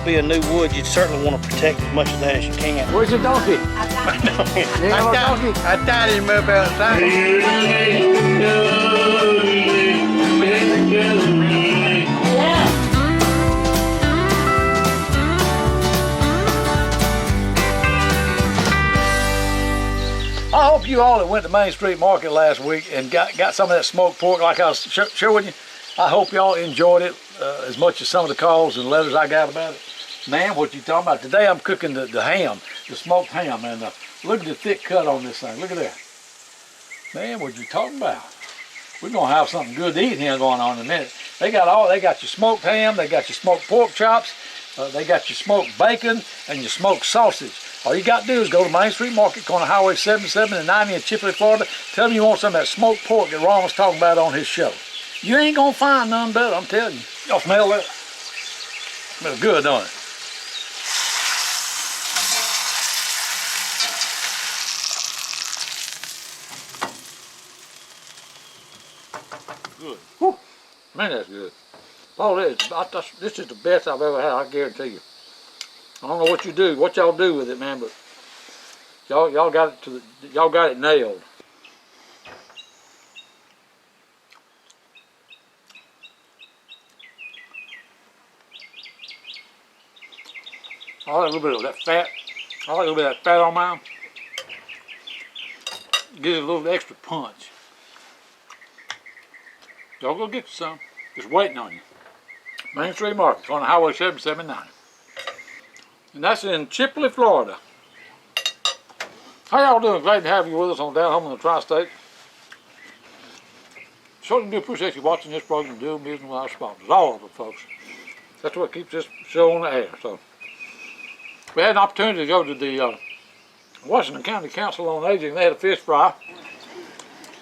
be a new wood, you'd certainly want to protect as much of that as you can. Where's your donkey? I tied him up outside. I hope you all that went to Main Street Market last week and got some of that smoked pork like I was showing you. I hope y'all enjoyed it as much as some of the calls and letters I got about it. Man, what you talking about? Today I'm cooking the ham, the smoked ham, and look at the thick cut on this thing. Look at that. Man, what you talking about? We're gonna have something good to eat here going on in a minute. They got your smoked ham, they got your smoked pork chops, they got your smoked bacon and your smoked sausage. All you got to do is go to Main Street Market, corner Highway 77 and 90 in Chipley, Florida. Tell them you want some of that smoked pork that Ron was talking about on his show. You ain't gonna find none better, I'm telling you. Y'all smell that? Smells good, don't it? Good. Whew. Man, that's good. Oh, this is the best I've ever had, I guarantee you. I don't know what y'all do with it, man, but y'all got it nailed. I like a little bit of that fat. I like a little bit of that fat on mine. Give it a little extra punch. Y'all go get you some. Just waiting on you. Main Street Market on Highway 779. And that's in Chipley, Florida. How y'all doing? Glad to have you with us on Down Home in the Tri-State. Certainly do appreciate you watching this program and doing business with our sponsors. All of them, folks. That's what keeps this show on the air. So we had an opportunity to go to the Washington County Council on Aging. They had a fish fry.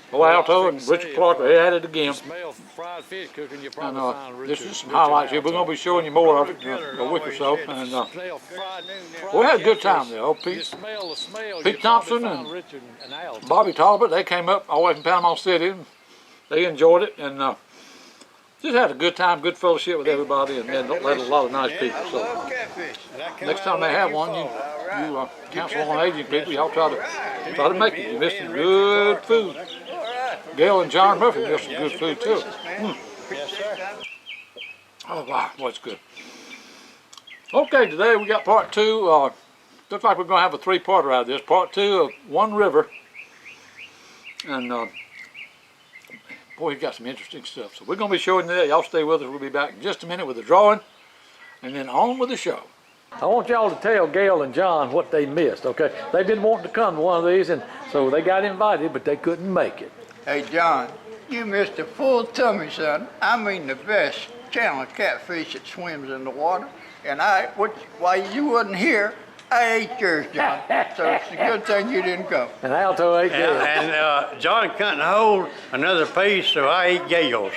Well, Alto and Richard Clark, they had it again. Smell fried fish cooking, you probably find this is some highlights here. We're going to be showing you more of it in a week or so. And we had a good time there. Pete Thompson and Bobby Talbot, they came up all the way from Panama City. And they enjoyed it and just had a good time, good fellowship with everybody, and met a lot of nice people. So next time they have one, you Council on Aging people, y'all try to make it. You missed some good food. Gail and John Murphy missed some good food too. Yes, sir. Oh wow, what's good. Okay, today we got part two. Looks like we're going to have a three-parter out of this. Part two of One River. And boy, we've got some interesting stuff. So we're going to be showing you that. Y'all stay with us. We'll be back in just a minute with the drawing. And then on with the show. I want y'all to tell Gail and John what they missed, okay? They've been wanting to come to one of these, and so they got invited, but they couldn't make it. Hey, John, you missed a full tummy, son. I mean the best channel of catfish that swims in the water. And while you wasn't here, I ate yours, John. So it's a good thing you didn't come. And Alto ate Gail. And John couldn't hold another piece, so I ate Gail's.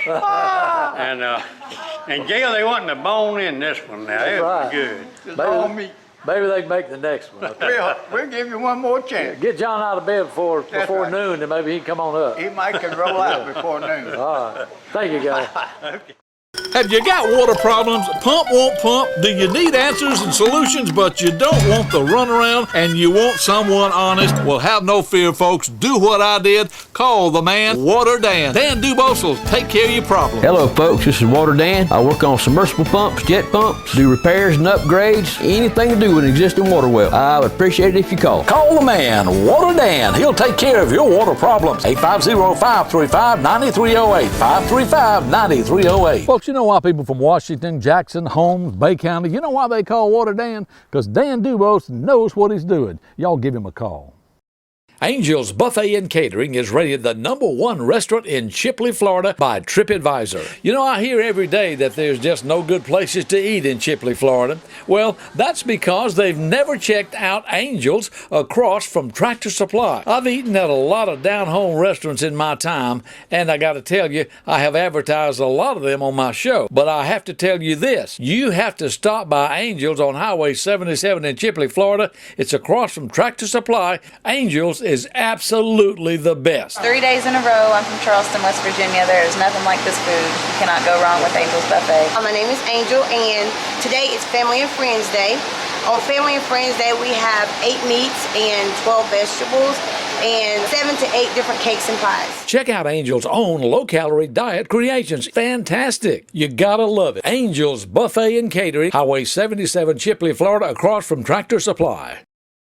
And Gail, they wasn't a bone in this one now. It was good. Just all meat. Maybe they can make the next one. Okay? We'll give you one more chance. Get John out of bed before right. noon, and maybe he can come on up. He might can roll out before noon. All right. Thank you, guys. Okay. Have you got water problems? Pump won't pump? Do you need answers and solutions, but you don't want the runaround and you want someone honest? Well, have no fear, folks. Do what I did. Call the man, Water Dan. Dan Dubose will take care of your problem. Hello, folks. This is Water Dan. I work on submersible pumps, jet pumps, do repairs and upgrades, anything to do with an existing water well. I would appreciate it if you call. Call the man, Water Dan. He'll take care of your water problems. 850-535-9308. 535-9308. Folks, you know why people from Washington, Jackson, Holmes, Bay County, you know why they call Water Dan? Because Dan Dubose knows what he's doing. Y'all give him a call. Angel's Buffet and Catering is rated the #1 restaurant in Chipley, Florida by TripAdvisor. You know, I hear every day that there's just no good places to eat in Chipley, Florida. Well, that's because they've never checked out Angel's across from Tractor Supply. I've eaten at a lot of down-home restaurants in my time, and I got to tell you, I have advertised a lot of them on my show. But I have to tell you this, you have to stop by Angel's on Highway 77 in Chipley, Florida. It's across from Tractor Supply. Angel's is absolutely the best. 3 days in a row. I'm from Charleston, West Virginia. There is nothing like this food. You cannot go wrong with Angel's Buffet. My name is Angel, and today is Family and Friends Day. On Family and Friends Day, we have 8 meats and 12 vegetables and 7 to 8 different cakes and pies. Check out Angel's own low-calorie diet creations. Fantastic. You gotta love it. Angel's Buffet and Catering, Highway 77, Chipley, Florida, across from Tractor Supply.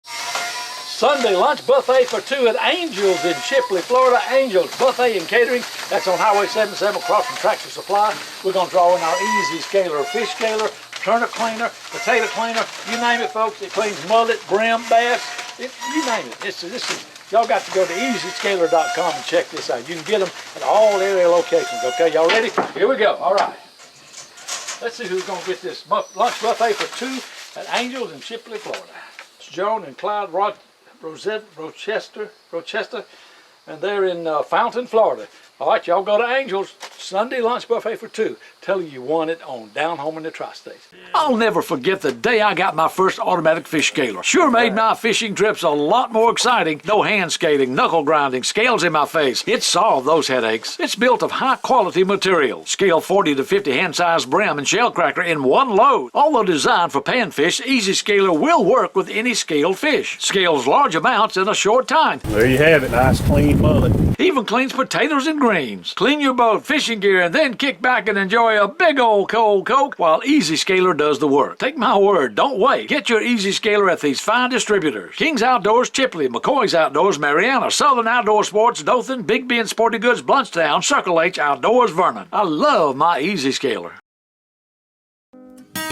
Sunday lunch buffet for 2 at Angel's in Chipley, Florida. Angel's Buffet and Catering. That's on Highway 77 across from Tractor Supply. We're going to draw in our easy scaler, fish scaler, turnip cleaner, potato cleaner, you name it, folks. It cleans mullet, brim, bass, you name it. This is y'all got to go to easyscaler.com and check this out. You can get them at all area locations. Okay, y'all ready? Here we go. All right. Let's see who's going to get this lunch buffet for 2 at Angel's in Chipley, Florida. It's Joan and Clyde Rochester, and they're in Fountain, Florida. All right, y'all go to Angel's Sunday lunch buffet for 2. Tell you won it on Down Home in the Tri-States. I'll never forget the day I got my first automatic fish scaler. Sure made my fishing trips a lot more exciting. No hand scaling, knuckle grinding, scales in my face. It solved those headaches. It's built of high quality material. Scale 40 to 50 hand-sized brim and shell cracker in one load. Although designed for panfish, Easy Scaler will work with any scaled fish. Scales large amounts in a short time. There you have it, nice clean mullet. Even cleans potatoes and greens. Clean your boat, fishing gear, and then kick back and enjoy a big old cold Coke while Easy Scaler does the work. Take my word, don't wait. Get your Easy Scaler at these fine distributors: King's Outdoors, Chipley, McCoy's Outdoors, Mariana, Southern Outdoor Sports, Dothan, Big Ben Sporting Goods, Bluntstown, Circle H Outdoors, Vernon. I love my Easy Scaler.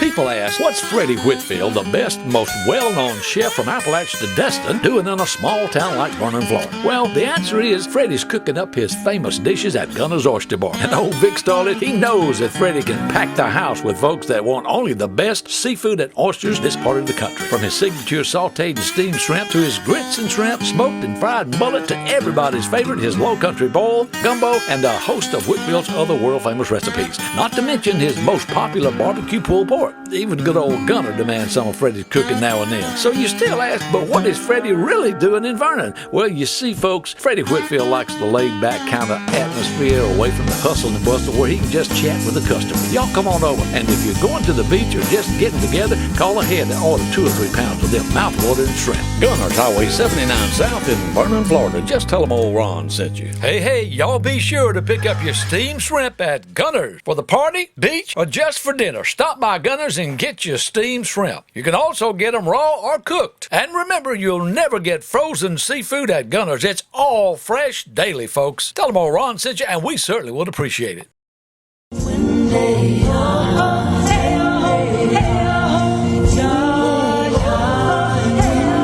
People ask, what's Freddie Whitfield, the best, most well-known chef from Appalachia to Destin, doing in a small town like Vernon, Florida? Well, the answer is Freddie's cooking up his famous dishes at Gunner's Oyster Bar. And old Vic Starlet, he knows that Freddie can pack the house with folks that want only the best seafood and oysters this part of the country. From his signature sauteed and steamed shrimp to his grits and shrimp, smoked and fried mullet to everybody's favorite, his low country boil, gumbo, and a host of Whitfield's other world-famous recipes. Not to mention his most popular barbecue pulled pork. Even good old Gunner demands some of Freddie's cooking now and then. So you still ask, but what is Freddie really doing in Vernon? Well, you see, folks, Freddie Whitfield likes the laid-back kind of atmosphere away from the hustle and bustle where he can just chat with the customer. Y'all come on over, and if you're going to the beach or just getting together, call ahead and order 2 or 3 pounds of them mouth-watering shrimp. Gunner's Highway 79 South in Vernon, Florida. Just tell them old Ron sent you. Hey, y'all be sure to pick up your steamed shrimp at Gunner's. For the party, beach, or just for dinner, stop by Gunner's and get your steamed shrimp. You can also get them raw or cooked. And remember, you'll never get frozen seafood at Gunner's. It's all fresh daily, folks. Tell them old Ron sent you, and we certainly would appreciate it.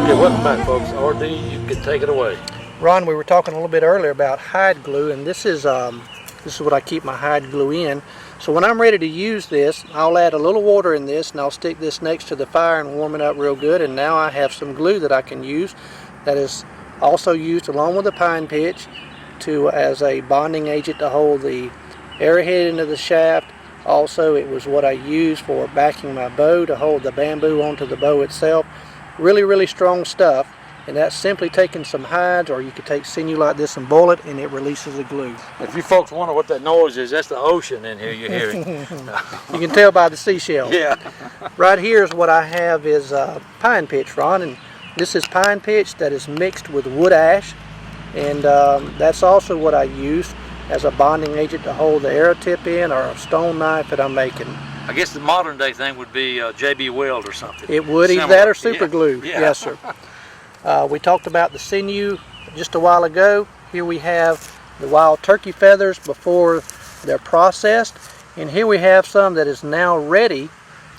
Okay, welcome back, folks. RD, you can take it away. Ron, we were talking a little bit earlier about hide glue, and this is what I keep my hide glue in. So when I'm ready to use this, I'll add a little water in this, and I'll stick this next to the fire and warm it up real good. And now I have some glue that I can use that is also used along with the pine pitch as a bonding agent to hold the arrowhead into the shaft. Also, it was what I used for backing my bow to hold the bamboo onto the bow itself. Really, really strong stuff. And that's simply taking some hides, or you could take sinew like this and boil it, and it releases the glue. If you folks wonder what that noise is, that's the ocean in here you're hearing. You can tell by the seashells. Yeah. Right here is what I have is pine pitch, Ron, and this is pine pitch that is mixed with wood ash, and that's also what I use as a bonding agent to hold the arrow tip in, or a stone knife that I'm making. I guess the modern day thing would be JB Weld or something. It would, either that or super glue. Yeah. Yes, sir. We talked about the sinew just a while ago. Here we have the wild turkey feathers before they're processed, and here we have some that is now ready.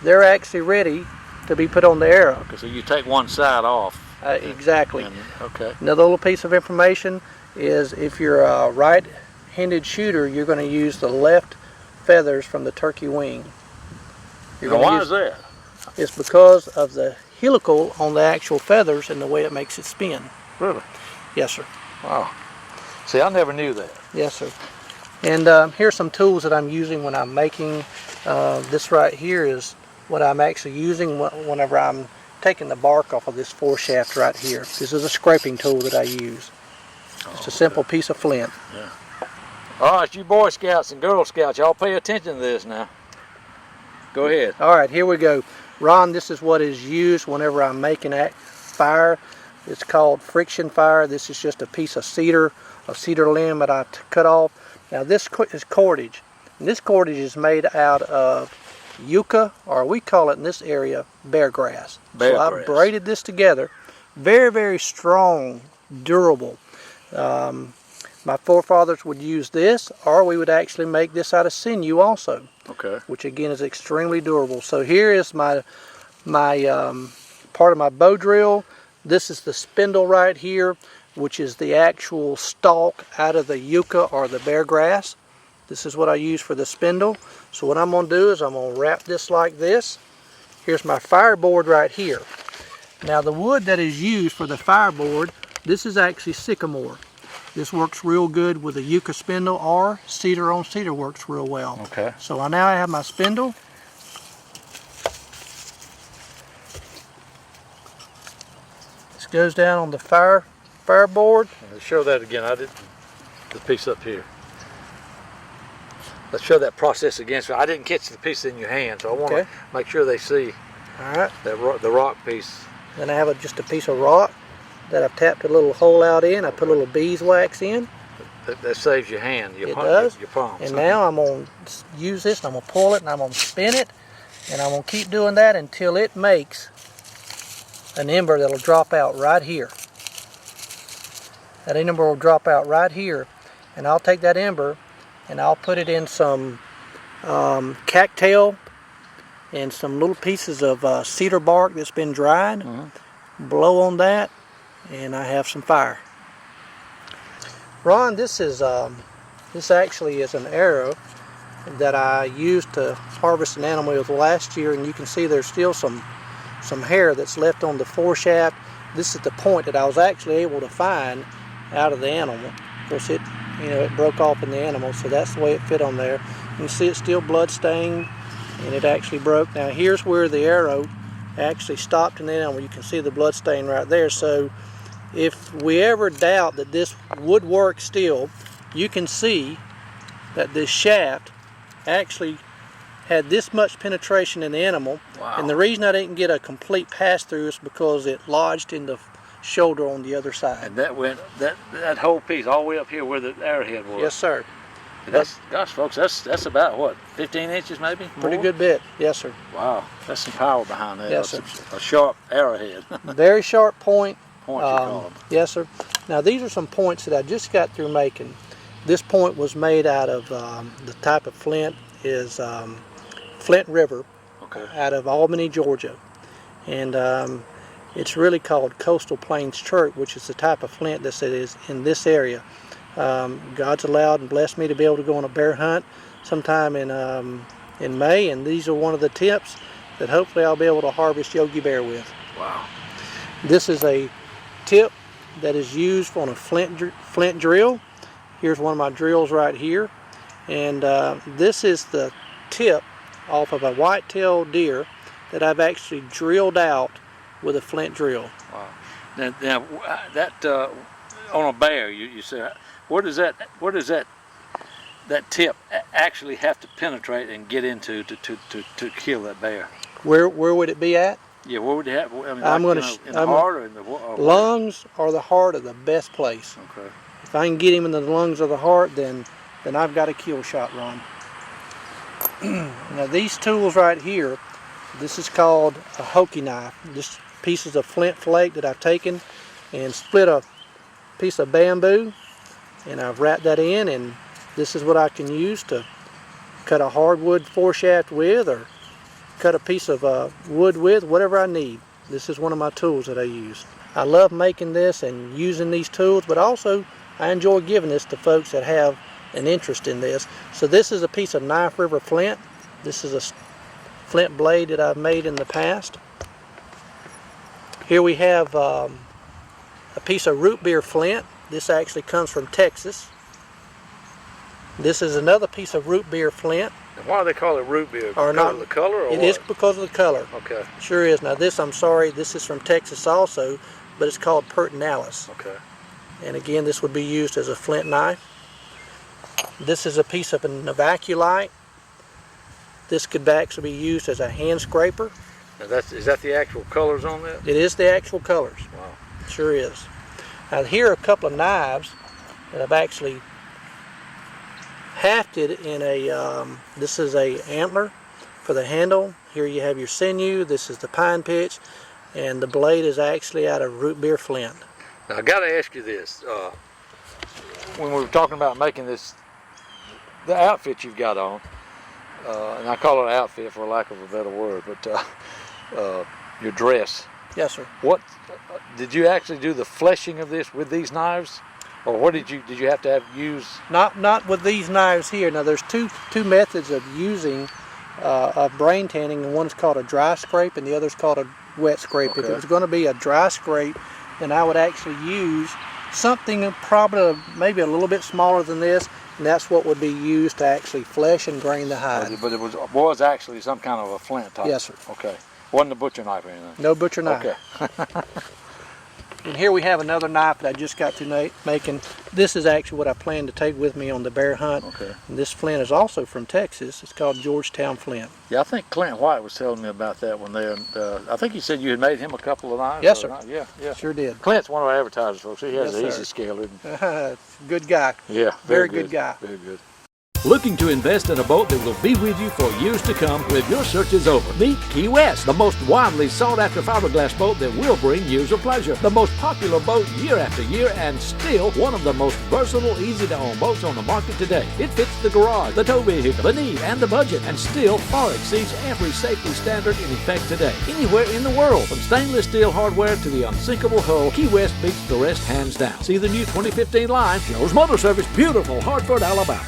They're actually ready to be put on the arrow. Okay, so you take one side off. Exactly. Okay. Another little piece of information is if you're a right-handed shooter, you're going to use the left feathers from the turkey wing. Now, why is that? It's because of the helical on the actual feathers and the way it makes it spin. Really? Yes, sir. Wow. See, I never knew that. Yes, sir. And here's some tools that I'm using when I'm making. This right here is what I'm actually using whenever I'm taking the bark off of this foreshaft right here. This is a scraping tool that I use. Just a simple piece of flint. Yeah. All right, you Boy Scouts and Girl Scouts, y'all pay attention to this now. Go ahead. All right, here we go. Ron, this is what is used whenever I'm making a fire. It's called friction fire. This is just a piece of cedar limb that I cut off. Now this is cordage. And this cordage is made out of yucca, or we call it in this area bear grass. So I braided this together. Very, very strong, durable. My forefathers would use this, or we would actually make this out of sinew also. Okay. Which again is extremely durable. So here is my part of my bow drill. This is the spindle right here, which is the actual stalk out of the yucca or the bear grass. This is what I use for the spindle. So what I'm going to do is I'm going to wrap this like this. Here's my fireboard right here. Now the wood that is used for the fireboard, this is actually sycamore. This works real good with a yucca spindle, or cedar on cedar works real well. Okay. So I now have my spindle. This goes down on the fireboard. Show that again. I didn't. The piece up here. Let's show that process again. So I didn't catch the piece in your hand, so I want to make sure they see. All right. That the rock piece. Then I have just a piece of rock that I've tapped a little hole out in. I put a little beeswax in. That saves your hand. It does. Your palms. And now I'm going to use this, and I'm going to pull it, and I'm going to spin it, and I'm going to keep doing that until it makes an ember that'll drop out right here. That ember will drop out right here, and I'll take that ember and I'll put it in some cattail and some little pieces of cedar bark that's been dried. Blow on that, and I have some fire. Ron, this actually is an arrow that I used to harvest an animal with last year, and you can see there's still some hair that's left on the foreshaft. This is the point that I was actually able to find out of the animal. Of course, it broke off in the animal, so that's the way it fit on there. You can see it's still blood stained, and it actually broke. Now here's where the arrow actually stopped in the animal. You can see the blood stain right there. So if we ever doubt that this would work still, you can see that this shaft actually had this much penetration in the animal. Wow. And the reason I didn't get a complete pass through is because it lodged in the shoulder on the other side. And that went that whole piece all the way up here where the arrowhead was. Yes, sir. That's, gosh, folks, that's about what, 15 inches maybe? Pretty more? good bit. Yes, sir. Wow, that's some power behind that. Yes, sir. A sharp arrowhead. Very sharp point. Point you call them. Yes, sir. Now these are some points that I just got through making. This point was made out of the type of flint is Flint River, out of Albany, Georgia, and it's really called Coastal Plains Chert, which is the type of flint that is in this area. God's allowed and blessed me to be able to go on a bear hunt sometime in May, and these are one of the tips that hopefully I'll be able to harvest Yogi Bear with. Wow. This is a tip that is used on a flint drill. Here's one of my drills right here, and this is the tip off of a white-tailed deer that I've actually drilled out with a flint drill. Wow. Now that on a bear, you said, where does that tip actually have to penetrate and get into to kill that bear? Where would it be at? Yeah, where would it have? I mean, I'm going in the heart or in the lungs or the heart are the best place. Okay. If I can get him in the lungs or the heart, then I've got a kill shot, Ron. Now these tools right here, this is called a hokey knife. Just pieces of flint flake that I've taken and split a piece of bamboo, and I've wrapped that in, and this is what I can use to cut a hardwood foreshaft with, or cut a piece of wood with, whatever I need. This is one of my tools that I use. I love making this and using these tools, but also I enjoy giving this to folks that have an interest in this. So this is a piece of Knife River flint. This is a flint blade that I've made in the past. Here we have a piece of root beer flint. This actually comes from Texas. This is another piece of root beer flint. And why do they call it root beer? Or Because not of the color or It what? is because of the color. Okay, Sure is. Now this, I'm sorry, this is from Texas also, but it's called pertinalis. okay. And again, this would be used as a flint knife. This is a piece of an evaculite. This could actually be used as a hand scraper. Now is that the actual colors on that? It is the actual colors. Wow. Sure is. Now here are a couple of knives that I've actually hafted in a, this is a antler for the handle. Here you have your sinew, this is the pine pitch, and the blade is actually out of root beer flint. Now I got to ask you this. When we were talking about making this, the outfit you've got on, and I call it an outfit for lack of a better word, but your dress. Yes, sir. What did you actually do the fleshing of this with these knives, or what did you have to use? Not with these knives here. Now there's two methods of using of brain tanning, and one's called a dry scrape and the other's called a wet scrape. Okay. If it was going to be a dry scrape, then I would actually use something probably maybe a little bit smaller than this, and that's what would be used to actually flesh and grain the hide. But it was actually some kind of a flint type. Yes, sir. Okay. Wasn't a butcher knife or anything. No butcher knife. Okay. And here we have another knife that I just got through making. This is actually what I plan to take with me on the bear hunt. Okay. And this flint is also from Texas. It's called Georgetown flint. Yeah, I think Clint White was telling me about that when they. I think he said you had made him a couple of knives. Yes, sir. Yeah, yeah. Sure did. Clint's one of our advertisers, folks. He has Yes, an easy sir. scale, isn't he? Good guy. Yeah, Very good guy. Very good. Looking to invest in a boat that will be with you for years to come? Well, if your search is over, meet Key West, the most widely sought after fiberglass boat that will bring years of pleasure. The most popular boat year after year, and still one of the most versatile, easy to own boats on the market today. It fits the garage, the tow vehicle, the need, and the budget, and still far exceeds every safety standard in effect today. Anywhere in the world, from stainless steel hardware to the unsinkable hull, Key West beats the rest hands down. See the new 2015 line, Joe's Motor Service, beautiful Hartford, Alabama.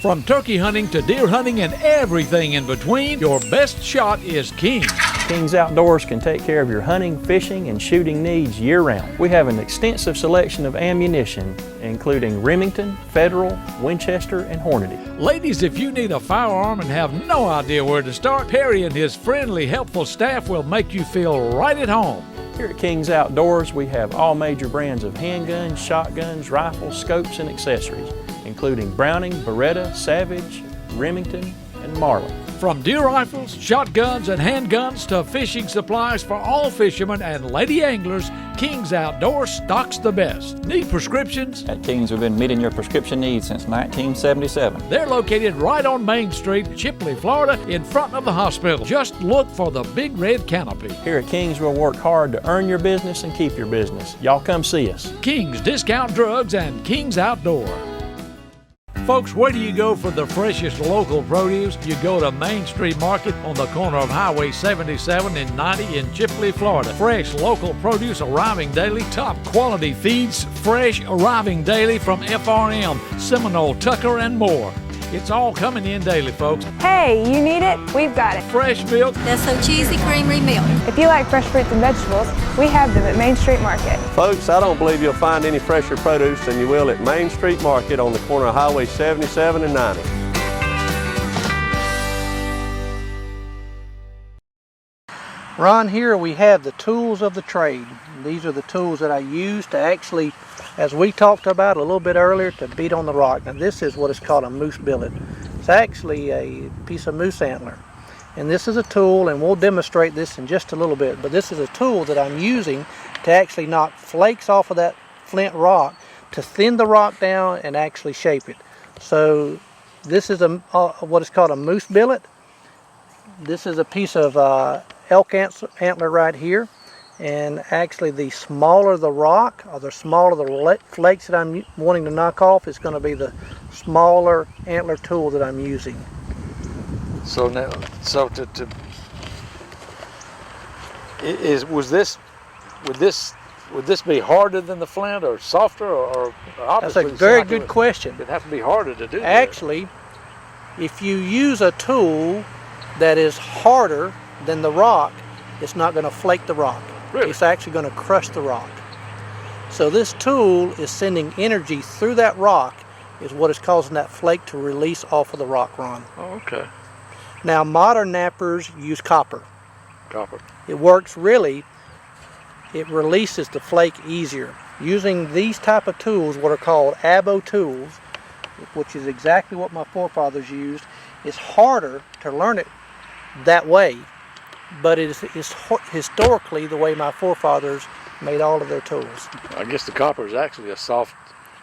From turkey hunting to deer hunting and everything in between, your best shot is King. King's Outdoors can take care of your hunting, fishing, and shooting needs year-round. We have an extensive selection of ammunition, including Remington, Federal, Winchester, and Hornady. Ladies, if you need a firearm and have no idea where to start, Perry and his friendly, helpful staff will make you feel right at home. Here at King's Outdoors, we have all major brands of handguns, shotguns, rifles, scopes, and accessories, including Browning, Beretta, Savage, Remington, and Marlin. From deer rifles, shotguns, and handguns to fishing supplies for all fishermen and lady anglers, King's Outdoors stocks the best. Need prescriptions? At King's, we've been meeting your prescription needs since 1977. They're located right on Main Street, Chipley, Florida, in front of the hospital. Just look for the big red canopy. Here at King's, we'll work hard to earn your business and keep your business. Y'all come see us. King's Discount Drugs and King's Outdoor. Folks, where do you go for the freshest local produce? You go to Main Street Market on the corner of Highway 77 and 90 in Chipley, Florida. Fresh local produce arriving daily. Top quality feeds, fresh arriving daily from FRM, Seminole, Tucker, and more. It's all coming in daily, folks. Hey, you need it? We've got it. Fresh milk. That's so cheesy, creamery milk. If you like fresh fruits and vegetables, we have them at Main Street Market. Folks, I don't believe you'll find any fresher produce than you will at Main Street Market on the corner of Highway 77 and 90. Ron, here we have the tools of the trade. These are the tools that I use to actually, as we talked about a little bit earlier, to beat on the rock. Now this is what is called a moose billet. It's actually a piece of moose antler. And this is a tool, and we'll demonstrate this in just a little bit, but this is a tool that I'm using to actually knock flakes off of that flint rock to thin the rock down and actually shape it. So this is what is called a moose billet. This is a piece of elk antler right here, and actually the smaller the rock or the smaller the flakes that I'm wanting to knock off is going to be the smaller antler tool that I'm using. So now, would this be harder than the flint or softer or obviously? That's a very good question. It'd have to be harder to do that. Actually, if you use a tool that is harder than the rock, it's not going to flake the rock. Really? It's actually going to crush the rock. So this tool is sending energy through that rock is what is causing that flake to release off of the rock, Ron. Oh, okay. Now modern knappers use copper. Copper. It works really, it releases the flake easier. Using these type of tools, what are called abo tools, which is exactly what my forefathers used, it's harder to learn it that way, but it is historically the way my forefathers made all of their tools. I guess the copper is actually a soft.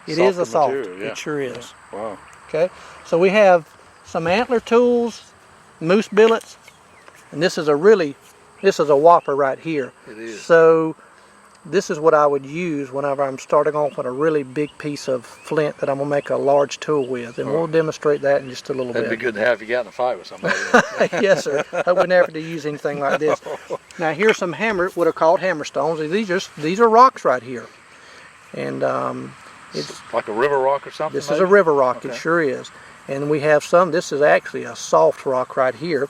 It is a soft. Material, yeah. It sure is. Yeah. Wow. Okay, so we have some antler tools, moose billets, and this is a whopper right here. It is. So this is what I would use whenever I'm starting off on a really big piece of flint that I'm going to make a large tool with, and we'll demonstrate that in just a little That'd bit. be good to have if you got in a fight with somebody. Yes, sir. I would never have to use anything like this. Now here's some what are called hammerstones. These are rocks right here, and it's like a river rock or something. This is a river rock. It sure is. And we have some. This is actually a soft rock right here,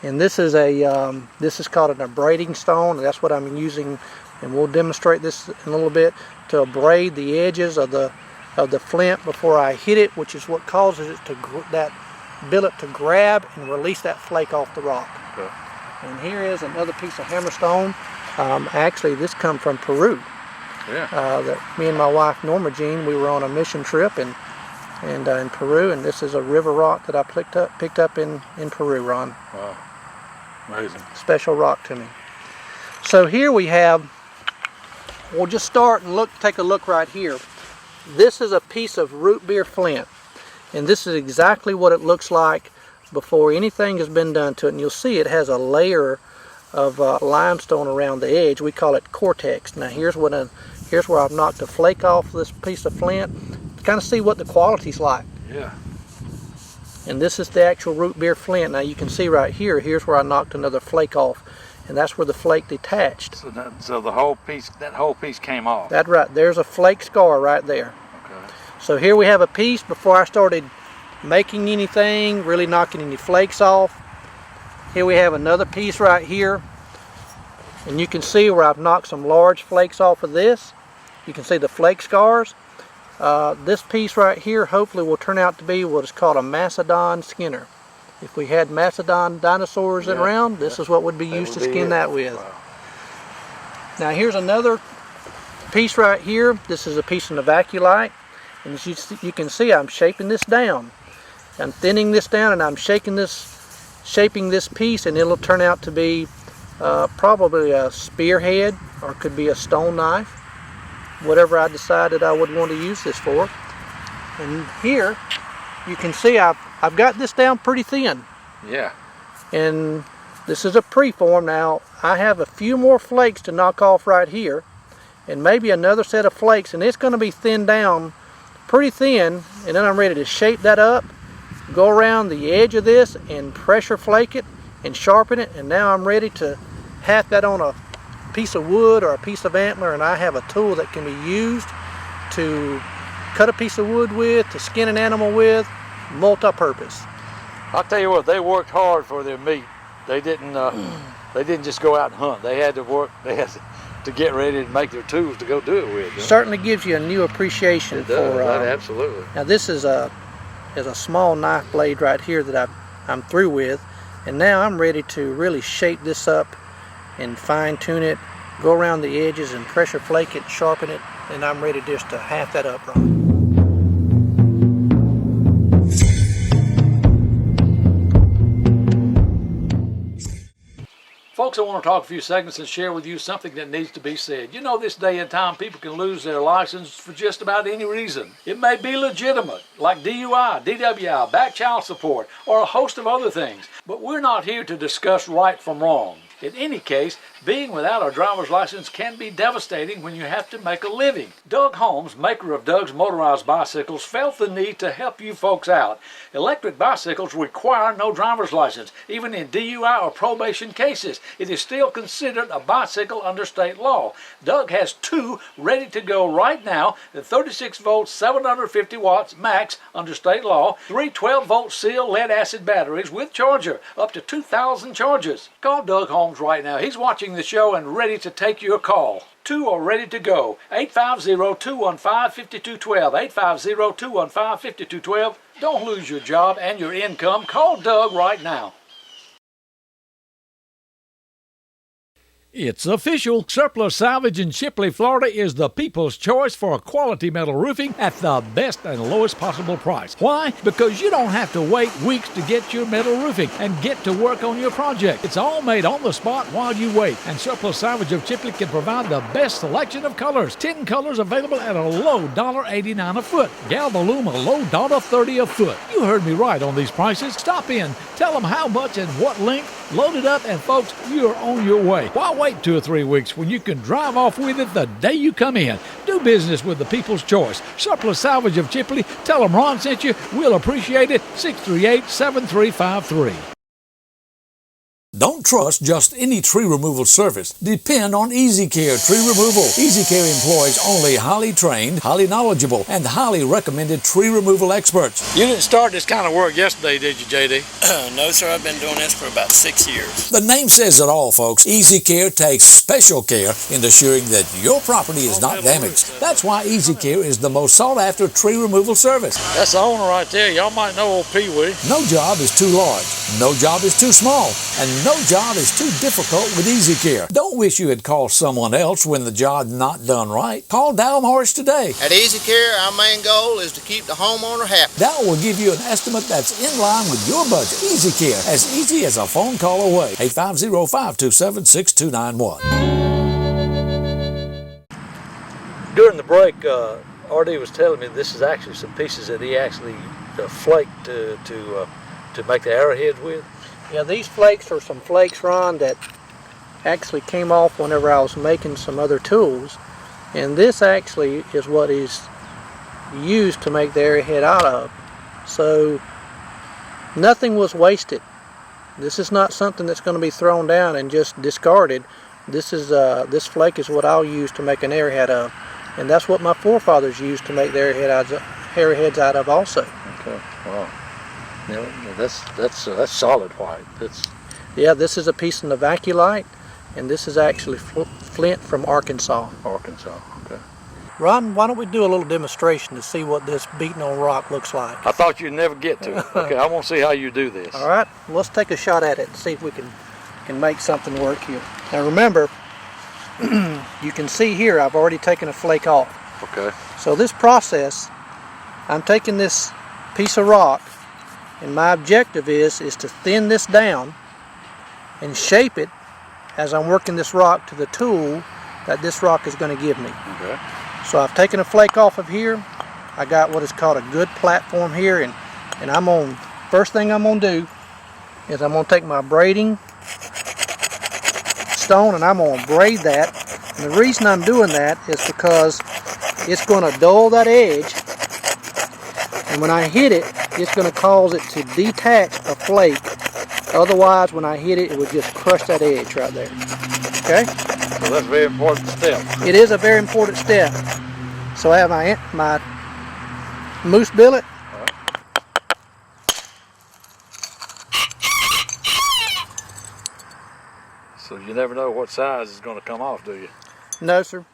and this is called an abrading stone. And that's what I'm using, and we'll demonstrate this in a little bit, to abrade the edges of the flint before I hit it, which is what causes it that billet to grab and release that flake off the rock. Okay. And here is another piece of hammerstone. Actually, this come from Peru. Yeah. That me and my wife Norma Jean, we were on a mission trip in Peru, and this is a river rock that I picked up in Peru, Ron. Wow. Amazing. Special rock to me. So here we have, we'll just start and take a look right here. This is a piece of root beer flint, and this is exactly what it looks like before anything has been done to it. And you'll see it has a layer of limestone around the edge. We call it cortex. Now here's where I've knocked a flake off this piece of flint to kind of see what the quality's like. Yeah. And this is the actual root beer flint. Now you can see right here, here's where I knocked another flake off, and that's where the flake detached. So the whole piece, that whole piece came off. That's right. There's a flake scar right there. Okay. So here we have a piece before I started making anything, really knocking any flakes off. Here we have another piece right here, and you can see where I've knocked some large flakes off of this. You can see the flake scars. This piece right here hopefully will turn out to be what is called a Macedon skinner. If we had Macedon dinosaurs around, this is what would be used to skin that with. Wow. Now here's another piece right here. This is a piece of novaculite, and as you can see, I'm shaping this down. I'm thinning this down, and I'm shaping this piece, and it'll turn out to be probably a spearhead, or it could be a stone knife, whatever I decided I would want to use this for. And here you can see I've got this down pretty thin. Yeah. And this is a preform. Now I have a few more flakes to knock off right here, and maybe another set of flakes, and it's going to be thinned down pretty thin, and then I'm ready to shape that up, go around the edge of this and pressure flake it and sharpen it, and now I'm ready to hat that on a piece of wood or a piece of antler, and I have a tool that can be used to cut a piece of wood with, to skin an animal with, multi-purpose. I'll tell you what, they worked hard for their meat. They didn't just go out and hunt. They had to work. They had to get ready to make their tools to go do it with. Certainly gives you a new appreciation It does, for. absolutely. Now this is a small knife blade right here that I'm through with, and now I'm ready to really shape this up and fine tune it, go around the edges and pressure flake it, sharpen it, and I'm ready just to hat that up, Ron. Folks, I want to talk a few seconds and share with you something that needs to be said. You know, this day and time, people can lose their license for just about any reason. It may be legitimate, like DUI, DWI, back child support, or a host of other things. But we're not here to discuss right from wrong. In any case, being without a driver's license can be devastating when you have to make a living. Doug Holmes, maker of Doug's Motorized Bicycles, felt the need to help you folks out. Electric bicycles require no driver's license. Even in DUI or probation cases, it is still considered a bicycle under state law. Doug has two ready to go right now, the 36 volts, 750 watts max under state law, three 12-volt seal lead acid batteries with charger, up to 2,000 charges. Call Doug Holmes right now. He's watching the show and ready to take your call. Two are ready to go. 850-215-5212. 850-215-5212. Don't lose your job and your income. Call Doug right now. It's official. Surplus Salvage in Shipley, Florida is the people's choice for quality metal roofing at the best and lowest possible price. Why? Because you don't have to wait weeks to get your metal roofing and get to work on your project. It's all made on the spot while you wait. And Surplus Salvage of Shipley can provide the best selection of colors. 10 colors available at a low $1.89 a foot. Galvalume a low $1.30 a foot. You heard me right on these prices. Stop in, tell them how much and what length. Load it up, and folks, you're on your way. Why wait 2 or 3 weeks when you can drive off with it the day you come in? Do business with the people's choice. Surplus Salvage of Chipley. Tell them Ron sent you. We'll appreciate it. 638-7353. Don't trust just any tree removal service. Depend on Easy Care Tree Removal. Easy Care employs only highly trained, highly knowledgeable, and highly recommended tree removal experts. You didn't start this kind of work yesterday, did you, JD? No, sir. I've been doing this for about 6 years. The name says it all, folks. Easy Care takes special care in assuring that your property is not damaged. That's why Easy Care is the most sought-after tree removal service. That's the owner right there. Y'all might know old Pee Wee. No job is too large. No job is too small. And no job is too difficult with Easy Care. Don't wish you had called someone else when the job's not done right. Call Dow Morris today. At Easy Care, our main goal is to keep the homeowner happy. Dow will give you an estimate that's in line with your budget. Easy Care, as easy as a phone call away. 850-527-6291. During the break, RD was telling me this is actually some pieces that he actually flaked to make the arrowheads with. Yeah, these flakes are some flakes, Ron, that actually came off whenever I was making some other tools. And this actually is what is used to make the arrowhead out of. So nothing was wasted. This is not something that's going to be thrown down and just discarded. This this flake is what I'll use to make an arrowhead of. And that's what my forefathers used to make their arrowheads out of also. Okay, wow. Yeah, that's solid white. Yeah, this is a piece of Novaculite, and this is actually flint from Arkansas. Arkansas, okay. Ron, why don't we do a little demonstration to see what this beaten on rock looks like? I thought you'd never get to it. Okay, I want to see how you do this. All right, let's take a shot at it and see if we can make something work here. Now remember, you can see here I've already taken a flake off. Okay. So this process, I'm taking this piece of rock, and my objective is to thin this down and shape it as I'm working this rock to the tool that this rock is going to give me. Okay. So I've taken a flake off of here. I got what is called a good platform here, and first thing I'm going to do is I'm going to take my braiding stone and I'm going to braid that. And the reason I'm doing that is because it's going to dull that edge, and when I hit it, it's going to cause it to detach a flake. Otherwise, when I hit it, it would just crush that edge right there. Okay? So that's a very important step. It is a very important step. So I have my moose billet. So you never know what size is going to come off, do you? No, sir.